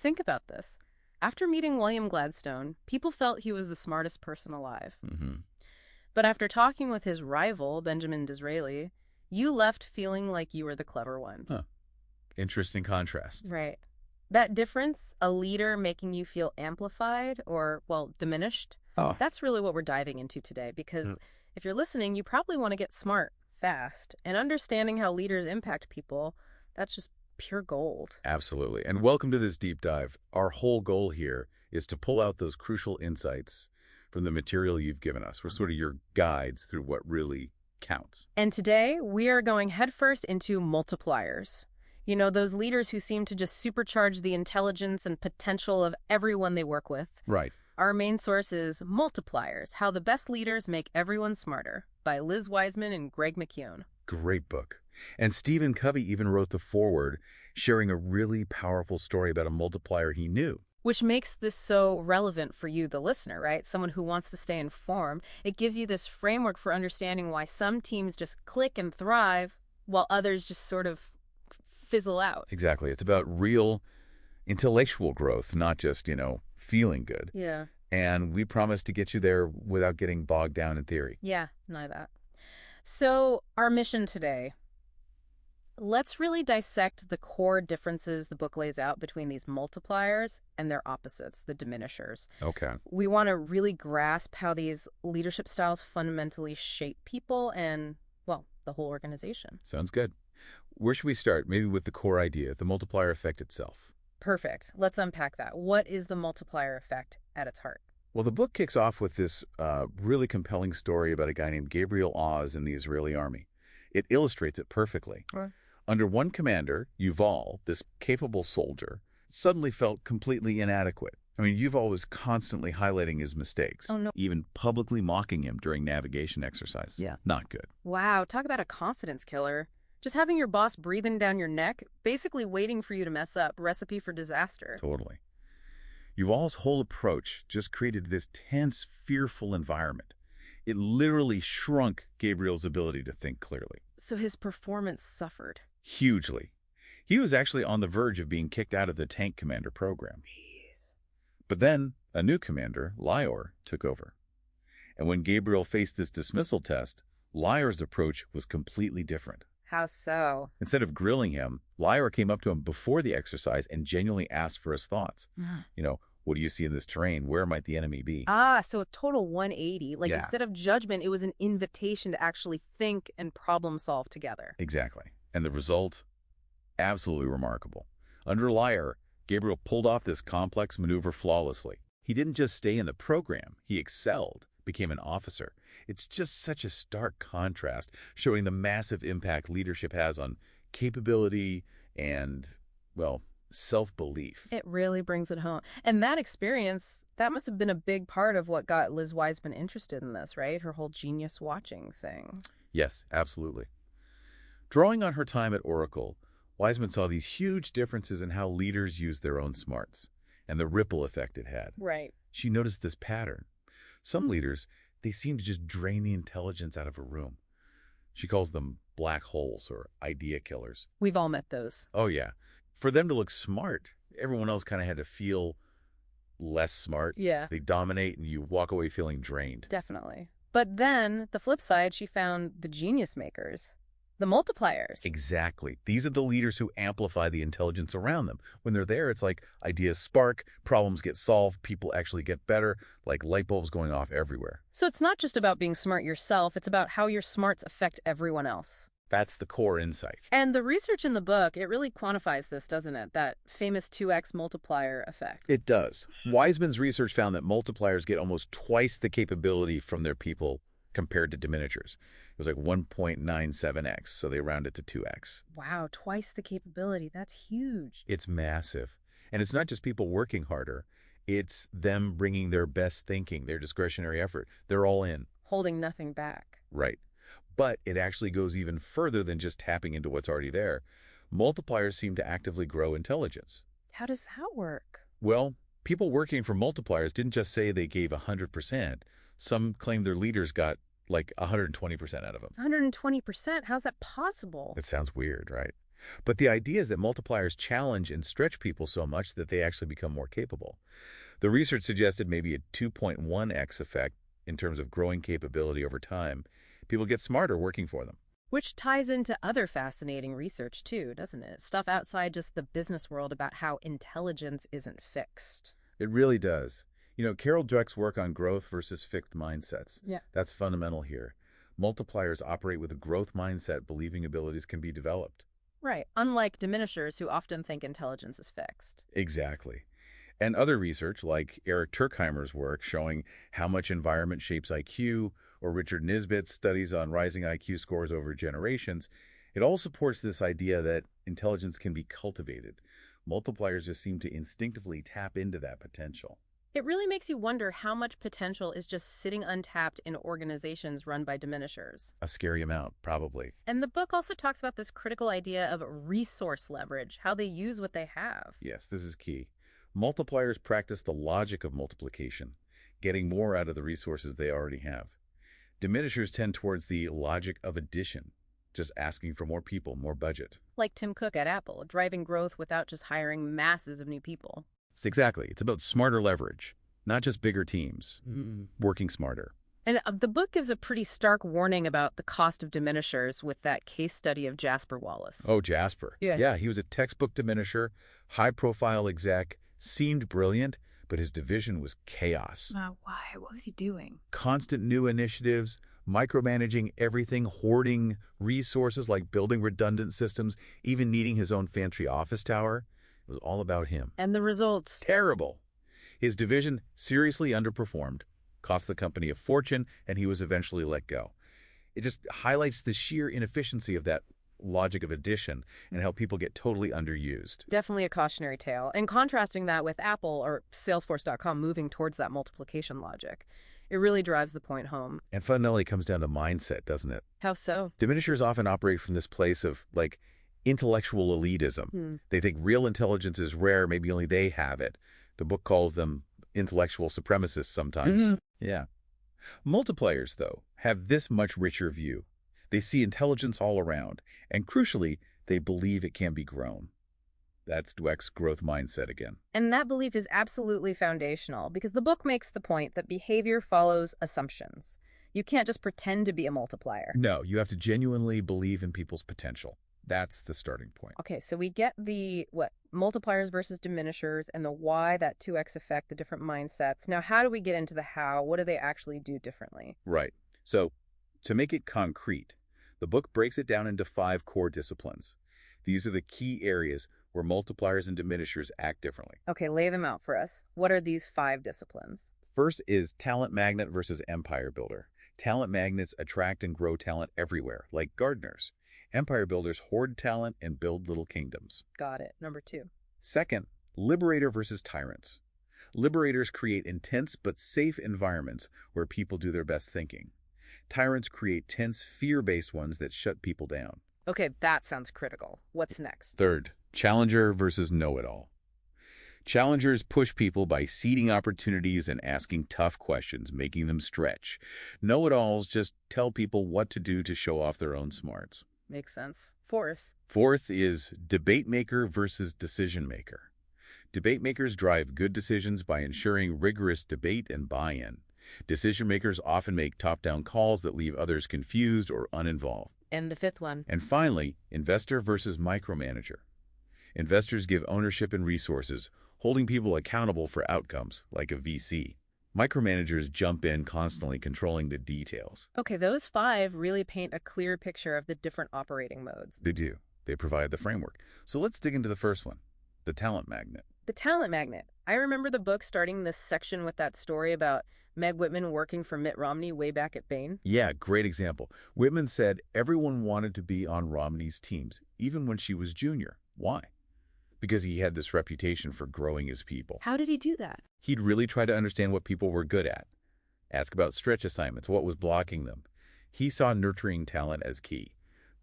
think about this. After meeting William Gladstone, people felt he was the smartest person alive. Mm-hmm. But after talking with his rival, Benjamin Disraeli, you left feeling like you were the clever one. Huh. Interesting contrast. Right. That difference, a leader making you feel amplified or, well, diminished, Oh. that's really what we're diving into today. Because if you're listening, you probably want to get smart fast. And understanding how leaders impact people, that's just pure gold. Absolutely. And welcome to this deep dive. Our whole goal here is to pull out those crucial insights from the material you've given us. We're sort of your guides through what really counts. And today, we are going headfirst into multipliers. You know, those leaders who seem to just supercharge the intelligence and potential of everyone they work with. Right. Our main source is Multipliers, How the Best Leaders Make Everyone Smarter by Liz Wiseman and Greg McKeown. Great book. And Stephen Covey even wrote the foreword, sharing a really powerful story about a multiplier he knew. Which makes this so relevant for you, the listener, right? Someone who wants to stay informed. It gives you this framework for understanding why some teams just click and thrive while others just sort of fizzle out. Exactly. It's about real intellectual growth, not just, feeling good. Yeah. And we promise to get you there without getting bogged down in theory. Yeah, none of that. So our mission today, let's really dissect the core differences the book lays out between these multipliers and their opposites, the diminishers. Okay. We want to really grasp how these leadership styles fundamentally shape people and, well, the whole organization. Sounds good. Where should we start? Maybe with the core idea, the multiplier effect itself. Perfect. Let's unpack that. What is the multiplier effect at its heart? Well, the book kicks off with this really compelling story about a guy named Gabriel Oz in the Israeli army. It illustrates it perfectly. Right. Under one commander, Yuval, this capable soldier, suddenly felt completely inadequate. I mean, Yuval was constantly highlighting his mistakes, Oh, no. even publicly mocking him during navigation exercises. Yeah. Not good. Wow, talk about a confidence killer. Just having your boss breathing down your neck, basically waiting for you to mess up, recipe for disaster. Totally. Yuval's whole approach just created this tense, fearful environment. It literally shrunk Gabriel's ability to think clearly. So his performance suffered. Hugely. He was actually on the verge of being kicked out of the tank commander program. Jeez. But then a new commander, Lior, took over. And when Gabriel faced this dismissal test, Lior's approach was completely different. How so? Instead of grilling him, Lior came up to him before the exercise and genuinely asked for his thoughts. What do you see in this terrain? Where might the enemy be? So a total 180. Like, Yeah. instead of judgment, it was an invitation to actually think and problem solve together. Exactly. And the result? Absolutely remarkable. Under Lior, Gabriel pulled off this complex maneuver flawlessly. He didn't just stay in the program. He excelled, became an officer. It's just such a stark contrast, showing the massive impact leadership has on capability and, well, self-belief. It really brings it home. And that experience, that must have been a big part of what got Liz Wiseman interested in this, right? Her whole genius watching thing. Yes, absolutely. Drawing on her time at Oracle, Wiseman saw these huge differences in how leaders use their own smarts and the ripple effect it had. Right. She noticed this pattern. Some leaders, they seem to just drain the intelligence out of a room. She calls them black holes or idea killers. We've all met those. Oh, yeah. For them to look smart, everyone else kind of had to feel less smart. Yeah. They dominate and you walk away feeling drained. Definitely. But then, the flip side, she found the genius makers. The multipliers. Exactly. These are the leaders who amplify the intelligence around them. When they're there, it's like ideas spark, problems get solved, people actually get better, like light bulbs going off everywhere. So it's not just about being smart yourself, it's about how your smarts affect everyone else. That's the core insight. And the research in the book, it really quantifies this, doesn't it? That famous 2x multiplier effect. It does. Wiseman's research found that multipliers get almost twice the capability from their people compared to diminishers. It was like 1.97x, so they rounded to 2x. Wow, twice the capability. That's huge. It's massive. And it's not just people working harder. It's them bringing their best thinking, their discretionary effort. They're all in. Holding nothing back. Right. But it actually goes even further than just tapping into what's already there. Multipliers seem to actively grow intelligence. How does that work? Well, people working for multipliers didn't just say they gave 100%. Some claim their leaders got like 120% out of them. 120%? How's that possible? It sounds weird, right? But the idea is that multipliers challenge and stretch people so much that they actually become more capable. The research suggested maybe a 2.1x effect in terms of growing capability over time. People get smarter working for them. Which ties into other fascinating research too, doesn't it? Stuff outside just the business world about how intelligence isn't fixed. It really does. Carol Dweck's work on growth versus fixed mindsets. Yeah. That's fundamental here. Multipliers operate with a growth mindset, believing abilities can be developed. Right, unlike diminishers who often think intelligence is fixed. Exactly. And other research, like Eric Turkheimer's work showing how much environment shapes IQ, or Richard Nisbet's studies on rising IQ scores over generations, it all supports this idea that intelligence can be cultivated. Multipliers just seem to instinctively tap into that potential. It really makes you wonder how much potential is just sitting untapped in organizations run by diminishers. A scary amount, probably. And the book also talks about this critical idea of resource leverage, how they use what they have. Yes, this is key. Multipliers practice the logic of multiplication, getting more out of the resources they already have. Diminishers tend towards the logic of addition, just asking for more people, more budget. Like Tim Cook at Apple, driving growth without just hiring masses of new people. It's about smarter leverage, not just bigger teams, working smarter. And the book gives a pretty stark warning about the cost of diminishers with that case study of Jasper Wallace. Oh, Jasper. Yeah. Yeah, he was a textbook diminisher, high-profile exec, seemed brilliant, but his division was chaos. Why? What was he doing? Constant new initiatives, micromanaging everything, hoarding resources like building redundant systems, even needing his own fancy office tower. It was all about him. And the results? Terrible. His division seriously underperformed, cost the company a fortune, and he was eventually let go. It just highlights the sheer inefficiency of that logic of addition and how people get totally underused. Definitely a cautionary tale. And contrasting that with Apple or Salesforce.com moving towards that multiplication logic, it really drives the point home. And fundamentally comes down to mindset, doesn't it? How so? Diminishers often operate from this place of, intellectual elitism. They think real intelligence is rare, maybe only they have it. The book calls them intellectual supremacists sometimes. Yeah. Multipliers, though, have this much richer view. They see intelligence all around, and crucially, they believe it can be grown. That's Dweck's growth mindset again. And that belief is absolutely foundational because the book makes the point that behavior follows assumptions. You can't just pretend to be a multiplier. No, you have to genuinely believe in people's potential. That's the starting point. Okay, so we get the, multipliers versus diminishers and the why that 2x affect the different mindsets. Now, how do we get into the how? What do they actually do differently? Right. So, to make it concrete, the book breaks it down into 5 core disciplines. These are the key areas where multipliers and diminishers act differently. Okay, lay them out for us. What are these 5 disciplines? First is talent magnet versus empire builder. Talent magnets attract and grow talent everywhere, like gardeners. Empire builders hoard talent and build little kingdoms. Got it. Number 2. Second, liberator versus tyrants. Liberators create intense but safe environments where people do their best thinking. Tyrants create tense, fear-based ones that shut people down. Okay, that sounds critical. What's next? Third, challenger versus know-it-all. Challengers push people by seeding opportunities and asking tough questions, making them stretch. Know-it-alls just tell people what to do to show off their own smarts. Makes sense. Fourth is debate maker versus decision maker. Debate makers drive good decisions by ensuring rigorous debate and buy-in. Decision makers often make top-down calls that leave others confused or uninvolved. And the 5th one. And finally, investor versus micromanager. Investors give ownership and resources, holding people accountable for outcomes, like a VC. Micromanagers jump in, constantly controlling the details. Okay, those 5 really paint a clear picture of the different operating modes. They do. They provide the framework. So let's dig into the first one, the talent magnet. The talent magnet. I remember the book starting this section with that story about Meg Whitman working for Mitt Romney way back at Bain. Yeah, great example. Whitman said everyone wanted to be on Romney's teams, even when she was junior. Why? Because he had this reputation for growing his people. How did he do that? He'd really try to understand what people were good at. Ask about stretch assignments, what was blocking them. He saw nurturing talent as key.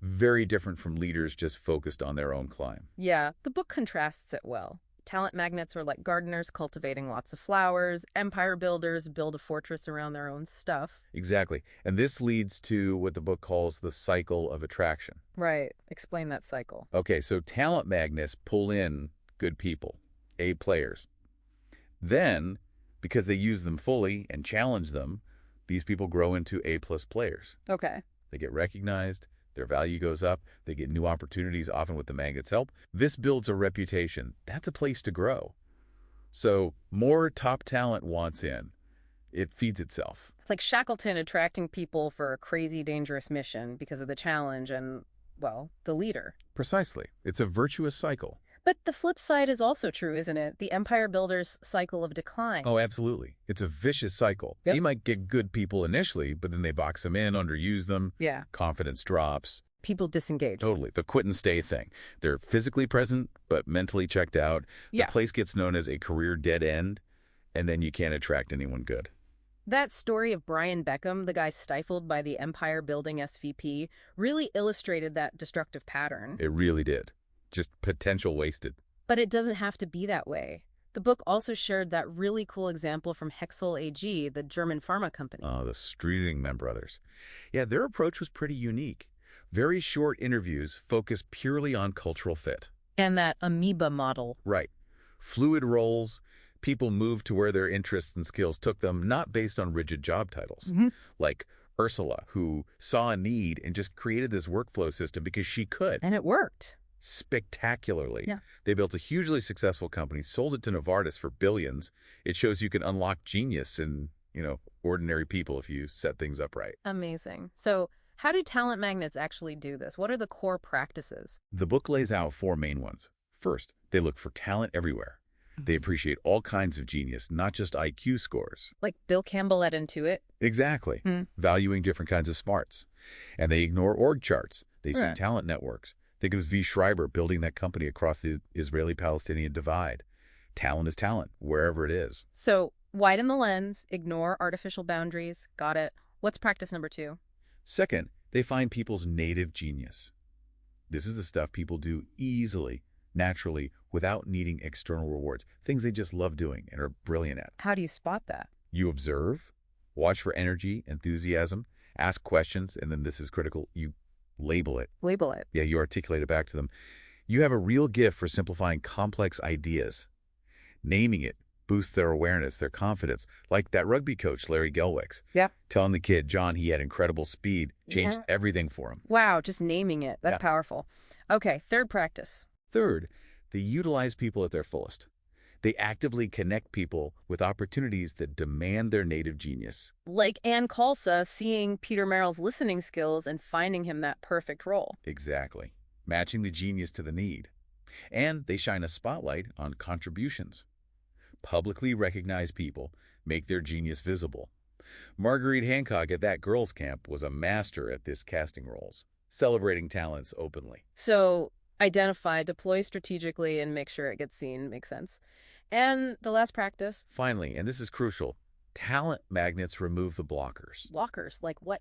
Very different from leaders just focused on their own climb. Yeah, the book contrasts it well. Talent magnets are like gardeners cultivating lots of flowers. Empire builders build a fortress around their own stuff. Exactly. And this leads to what the book calls the cycle of attraction. Right. Explain that cycle. Okay, so talent magnets pull in good people, A players. Then, because they use them fully and challenge them, these people grow into A-plus players. Okay. They get recognized, their value goes up, they get new opportunities, often with the magnet's help. This builds a reputation. That's a place to grow. So more top talent wants in. It feeds itself. It's like Shackleton attracting people for a crazy, dangerous mission because of the challenge and, well, the leader. Precisely. It's a virtuous cycle. But the flip side is also true, isn't it? The empire builder's cycle of decline. Oh, absolutely. It's a vicious cycle. Yep. You might get good people initially, but then they box them in, underuse them. Yeah. Confidence drops. People disengage. Totally. The quit and stay thing. They're physically present, but mentally checked out. Yeah. The place gets known as a career dead end, and then you can't attract anyone good. That story of Brian Beckham, the guy stifled by the empire building SVP, really illustrated that destructive pattern. It really did. Just potential wasted. But it doesn't have to be that way. The book also shared that really cool example from Hexel AG, the German pharma company. Oh, the Streetingman brothers. Yeah, their approach was pretty unique. Very short interviews focused purely on cultural fit. And that amoeba model. Right. Fluid roles. People moved to where their interests and skills took them, not based on rigid job titles. Like Ursula, who saw a need and just created this workflow system because she could. And it worked. Spectacularly. Yeah. They built a hugely successful company, sold it to Novartis for billions. It shows you can unlock genius in, ordinary people if you set things up right. Amazing. So how do talent magnets actually do this? What are the core practices? The book lays out 4 main ones. First, they look for talent everywhere. They appreciate all kinds of genius, not just IQ scores. Like Bill Campbell at Intuit? Exactly. Valuing different kinds of smarts. And they ignore org charts. They see Right. talent networks. Think of V. Schreiber building that company across the Israeli-Palestinian divide. Talent is talent, wherever it is. So widen the lens, ignore artificial boundaries. Got it. What's practice number 2? Second, they find people's native genius. This is the stuff people do easily, naturally, without needing external rewards. Things they just love doing and are brilliant at. How do you spot that? You observe, watch for energy, enthusiasm, ask questions, and then this is critical, you label it. Label it. Yeah, you articulate it back to them. You have a real gift for simplifying complex ideas. Naming it boosts their awareness, their confidence, like that rugby coach, Larry Gelwicks. Yeah. Telling the kid, John, he had incredible speed, changed everything for him. Wow, just naming it. That's powerful. Okay, third practice. Third, they utilize people at their fullest. They actively connect people with opportunities that demand their native genius. Like Ann Khalsa seeing Peter Merrill's listening skills and finding him that perfect role. Exactly. Matching the genius to the need. And they shine a spotlight on contributions. Publicly recognize people, make their genius visible. Marguerite Hancock at that girls' camp was a master at this casting roles, celebrating talents openly. So identify, deploy strategically, and make sure it gets seen. Makes sense. And the last practice. Finally, and this is crucial, talent magnets remove the blockers. Blockers, like what?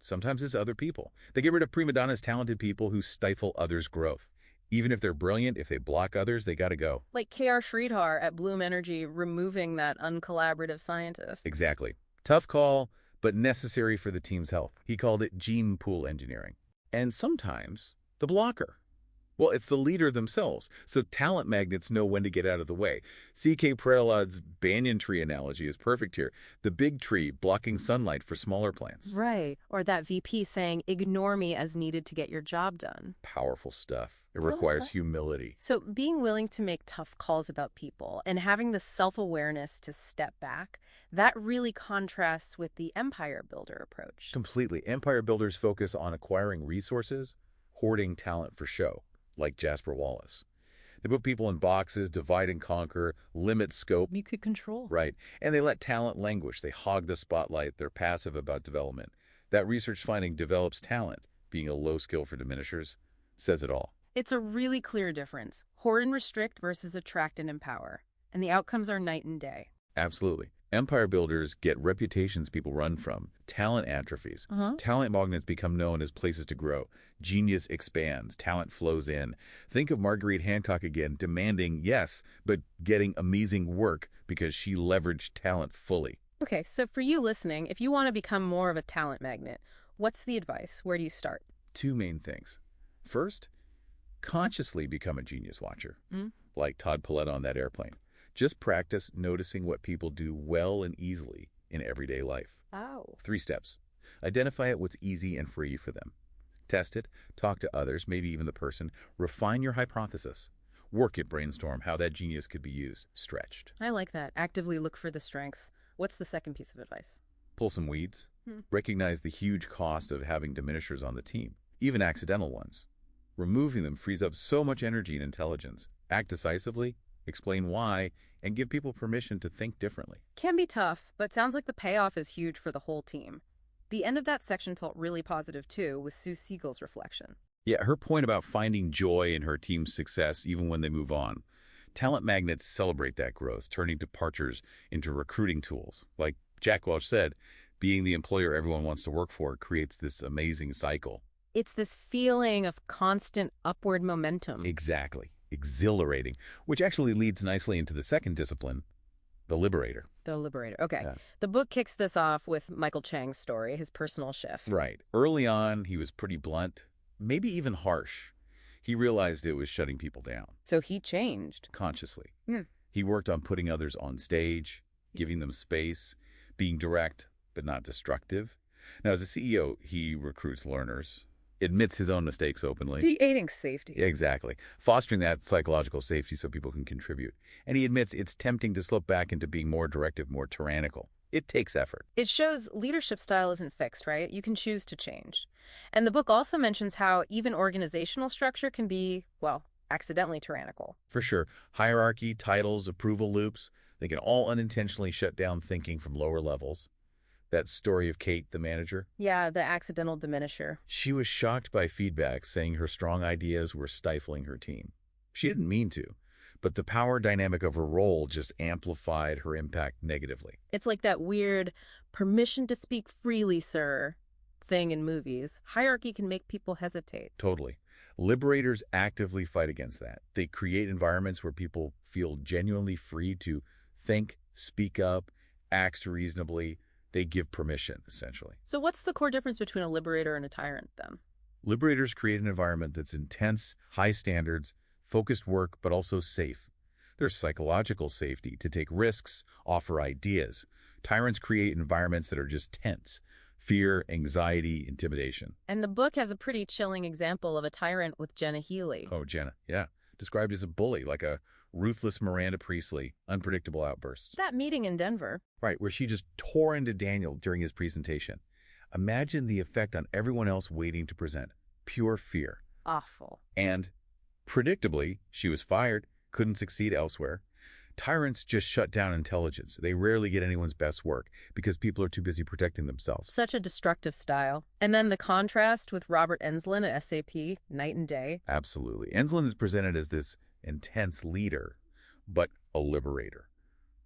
Sometimes it's other people. They get rid of prima donnas, talented people who stifle others' growth. Even if they're brilliant, if they block others, they got to go. Like K.R. Sridhar at Bloom Energy removing that uncollaborative scientist. Exactly. Tough call, but necessary for the team's health. He called it gene pool engineering. And sometimes the blocker. Well, it's the leader themselves, so talent magnets know when to get out of the way. C.K. Prehlad's banyan tree analogy is perfect here. The big tree blocking sunlight for smaller plants. Right. Or that VP saying, ignore me as needed to get your job done. Powerful stuff. It requires humility. So being willing to make tough calls about people and having the self-awareness to step back, that really contrasts with the empire builder approach. Completely. Empire builders focus on acquiring resources, hoarding talent for show, like Jasper Wallace. They put people in boxes, divide and conquer, limit scope. You could control. Right. And they let talent languish. They hog the spotlight. They're passive about development. That research finding develops talent, being a low skill for diminishers, says it all. It's a really clear difference. Hoard and restrict versus attract and empower. And the outcomes are night and day. Absolutely. Empire builders get reputations people run from. Talent atrophies. Talent magnets become known as places to grow. Genius expands. Talent flows in. Think of Marguerite Hancock again, demanding, yes, but getting amazing work because she leveraged talent fully. Okay, so for you listening, if you want to become more of a talent magnet, what's the advice? Where do you start? Two main things. First, consciously become a genius watcher, Mm? like Todd Pauletta on that airplane. Just practice noticing what people do well and easily in everyday life. Oh. 3 steps. Identify what's easy and free for them. Test it, talk to others, maybe even the person. Refine your hypothesis. Work it, brainstorm how that genius could be used, stretched. I like that. Actively look for the strengths. What's the second piece of advice? Pull some weeds. Hmm. Recognize the huge cost of having diminishers on the team, even accidental ones. Removing them frees up so much energy and intelligence. Act decisively, explain why, and give people permission to think differently. Can be tough, but sounds like the payoff is huge for the whole team. The end of that section felt really positive too, with Sue Siegel's reflection. Yeah, her point about finding joy in her team's success even when they move on. Talent magnets celebrate that growth, turning departures into recruiting tools. Like Jack Welch said, being the employer everyone wants to work for creates this amazing cycle. It's this feeling of constant upward momentum. Exactly. Exhilarating, which actually leads nicely into the second discipline, the liberator. The liberator. Okay. Yeah. The book kicks this off with Michael Chang's story, his personal shift. Right. Early on, he was pretty blunt, maybe even harsh. He realized it was shutting people down. So he changed. Consciously. Hmm. He worked on putting others on stage, giving them space, being direct but not destructive. Now, as a CEO, he recruits learners, admits his own mistakes openly. Creating safety. Exactly. Fostering that psychological safety so people can contribute. And he admits it's tempting to slip back into being more directive, more tyrannical. It takes effort. It shows leadership style isn't fixed, right? You can choose to change. And the book also mentions how even organizational structure can be, well, accidentally tyrannical. For sure. Hierarchy, titles, approval loops, they can all unintentionally shut down thinking from lower levels. That story of Kate, the manager? Yeah, the accidental diminisher. She was shocked by feedback saying her strong ideas were stifling her team. She didn't mean to, but the power dynamic of her role just amplified her impact negatively. It's like that weird permission to speak freely, sir thing in movies. Hierarchy can make people hesitate. Totally. Liberators actively fight against that. They create environments where people feel genuinely free to think, speak up, act reasonably. They give permission, essentially. So what's the core difference between a liberator and a tyrant, then? Liberators create an environment that's intense, high standards, focused work, but also safe. There's psychological safety to take risks, offer ideas. Tyrants create environments that are just tense. Fear, anxiety, intimidation. And the book has a pretty chilling example of a tyrant with Jenna Healy. Oh, Jenna, yeah. Described as a bully, like a ruthless Miranda Priestley, unpredictable outbursts. That meeting in Denver. Right, where she just tore into Daniel during his presentation. Imagine the effect on everyone else waiting to present. Pure fear. Awful. And, predictably, she was fired, couldn't succeed elsewhere. Tyrants just shut down intelligence. They rarely get anyone's best work because people are too busy protecting themselves. Such a destructive style. And then the contrast with Robert Enslin at SAP, night and day. Absolutely. Enslin is presented as this intense leader, but a liberator.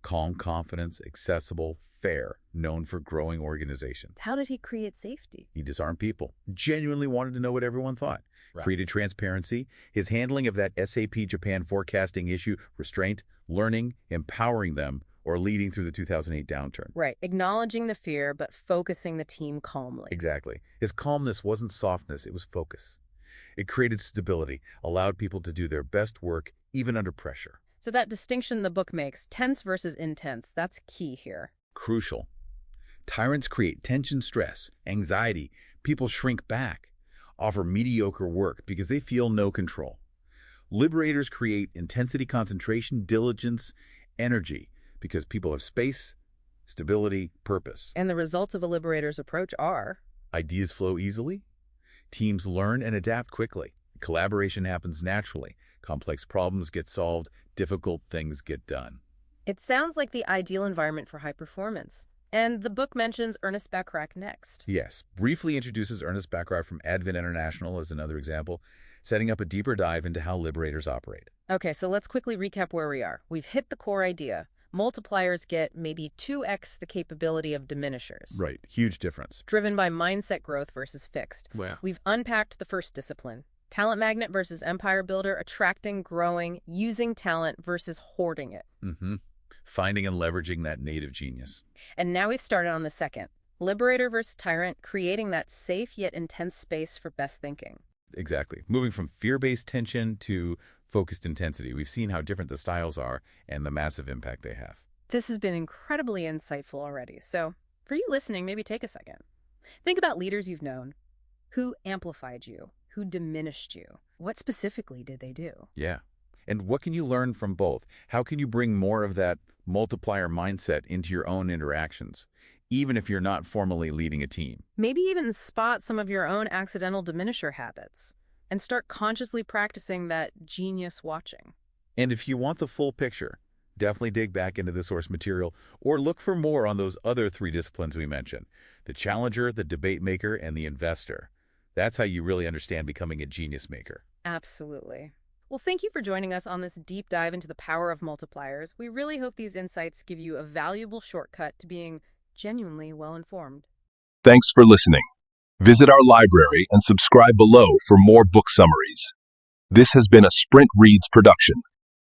Calm confidence, accessible, fair, known for growing organizations. How did he create safety? He disarmed people, genuinely wanted to know what everyone thought, created transparency. His handling of that SAP Japan forecasting issue, restraint, learning, empowering them, or leading through the 2008 downturn. Right. Acknowledging the fear, but focusing the team calmly. Exactly. His calmness wasn't softness, it was focus. It created stability, allowed people to do their best work, even under pressure. So that distinction the book makes, tense versus intense, that's key here. Crucial. Tyrants create tension, stress, anxiety. People shrink back, offer mediocre work because they feel no control. Liberators create intensity, concentration, diligence, energy because people have space, stability, purpose. And the results of a liberator's approach are? Ideas flow easily. Teams learn and adapt quickly. Collaboration happens naturally. Complex problems get solved. Difficult things get done. It sounds like the ideal environment for high performance. And the book mentions Ernest Bachrach next. Yes, briefly introduces Ernest Bachrach from Advent International as another example, setting up a deeper dive into how liberators operate. Okay, so let's quickly recap where we are. We've hit the core idea. Multipliers get maybe 2x the capability of diminishers, Right. Huge difference. driven by mindset growth versus fixed. Wow. We've unpacked the first discipline. Talent magnet versus empire builder, attracting, growing, using talent versus hoarding it. Mm-hmm. Finding and leveraging that native genius. And now we've started on the second. Liberator versus tyrant, creating that safe yet intense space for best thinking. Exactly. Moving from fear-based tension to focused intensity. We've seen how different the styles are and the massive impact they have. This has been incredibly insightful already. So, for you listening, maybe take a second. Think about leaders you've known. Who amplified you? Who diminished you? What specifically did they do? Yeah. And what can you learn from both? How can you bring more of that multiplier mindset into your own interactions, even if you're not formally leading a team? Maybe even spot some of your own accidental diminisher habits and start consciously practicing that genius watching. And if you want the full picture, definitely dig back into the source material or look for more on those other 3 disciplines we mentioned: the challenger, the debate maker, and the investor. That's how you really understand becoming a genius maker. Absolutely. Well, thank you for joining us on this deep dive into the power of multipliers. We really hope these insights give you a valuable shortcut to being genuinely well-informed. Thanks for listening. Visit our library and subscribe below for more book summaries. This has been a Sprint Reads production.